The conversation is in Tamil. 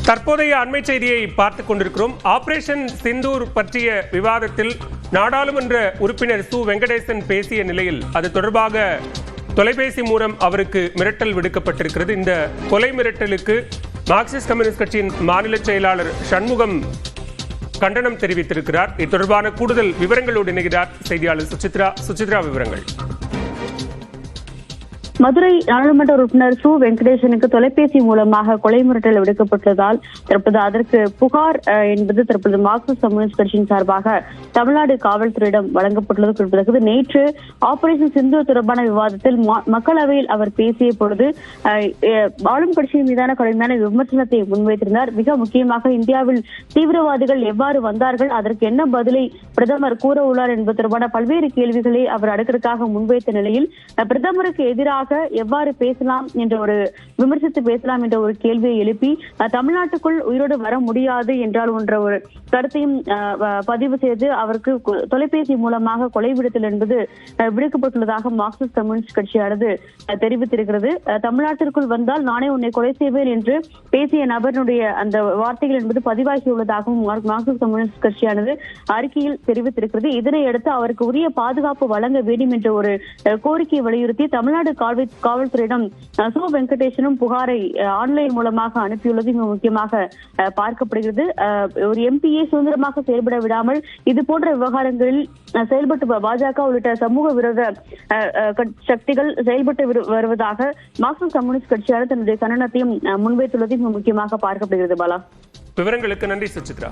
தற்போதைய அண்மை செய்தியை பார்த்துக் கொண்டிருக்கிறோம். ஆபரேஷன் சிந்தூர் பற்றிய விவாதத்தில் நாடாளுமன்ற உறுப்பினர் சு வெங்கடேசன் பேசிய நிலையில் அது தொடர்பாக தொலைபேசி மூலம் அவருக்கு மிரட்டல் விடுக்கப்பட்டிருக்கிறது. இந்த கொலை மிரட்டலுக்கு மார்க்சிஸ்ட் கம்யூனிஸ்ட் கட்சியின் மாநில செயலாளர் சண்முகம் கண்டனம் தெரிவித்திருக்கிறார். இது தொடர்பான கூடுதல் விவரங்களோடு இணைகிறார் செய்தியாளர் சுசித்ரா. விவரங்கள். மதுரை நாடாளுமன்ற உறுப்பினர் சு வெங்கடேசனுக்கு தொலைபேசி மூலமாக கொலை மிரட்டல் விடுக்கப்பட்டதால் தற்போது அதற்கு புகார் என்பது தற்போது மார்க்சிஸ்ட் கம்யூனிஸ்ட் கட்சியின் சார்பாக தமிழ்நாடு காவல்துறையிடம் வழங்கப்பட்டுள்ளது குறிப்பிடத்தக்கது. நேற்று ஆபரேஷன் சிந்தூர் தொடர்பான விவாதத்தில் மக்களவையில் அவர் பேசிய பொழுது ஆளும் கட்சியின் மீதான கடுமையான விமர்சனத்தை முன்வைத்திருந்தார். மிக முக்கியமாக இந்தியாவில் தீவிரவாதிகள் எவ்வாறு வந்தார்கள், அதற்கு என்ன பதிலை பிரதமர் கூற உள்ளார் என்பது தொடர்பான பல்வேறு கேள்விகளை அவர் அடுக்கடுக்காக முன்வைத்த நிலையில் பிரதமருக்கு எதிராக எவ்வாறு பேசலாம் என்ற ஒரு விமர்சித்து பேசலாம் என்ற ஒரு கேள்வியை எழுப்பி தமிழ்நாட்டுக்குள் உயிரோடு வர முடியாது என்றால் என்ற ஒரு கருத்தையும் பதிவு செய்து அவருக்கு தொலைபேசி மூலமாக கொலை விடுத்தல் என்பது விடுக்கப்பட்டுள்ளதாக மார்க்சிஸ்ட் கம்யூனிஸ்ட் கட்சியானது தெரிவித்திருக்கிறது. தமிழ்நாட்டிற்குள் வந்தால் நானே உன்னை கொலை செய்வேன் என்று பேசிய நபருடைய அந்த வார்த்தைகள் என்பது பதிவாகியுள்ளதாகவும் மார்க்சிஸ்ட் கம்யூனிஸ்ட் கட்சியானது அறிக்கையில் தெரிவித்திருக்கிறது. இதனையடுத்து அவருக்கு உரிய பாதுகாப்பு வழங்க வேண்டும் என்ற ஒரு கோரிக்கையை வலியுறுத்தி தமிழ்நாடு காவல்துறையிடம் சு வெங்கடேசனும் புகாரை ஆன்லைன் மூலமாக அனுப்பியுள்ளது மிக முக்கியமாக பார்க்கப்படுகிறது. ஒரு எம்பியை சுதந்திரமாக செயல்பட விடாமல் இது போன்ற விவகாரங்களில் செயல்பட்டு பாஜக உள்ளிட்ட சமூக விரோத சக்திகள் செயல்பட்டு வருவதாக மார்க்சிஸ்ட் கம்யூனிஸ்ட் கட்சியாளர் தன்னுடைய கண்டனத்தையும் முன்வைத்துள்ளது மிக முக்கியமாக பார்க்கப்படுகிறது. பாலா, விவரங்களுக்கு நன்றி சுசித்ரா.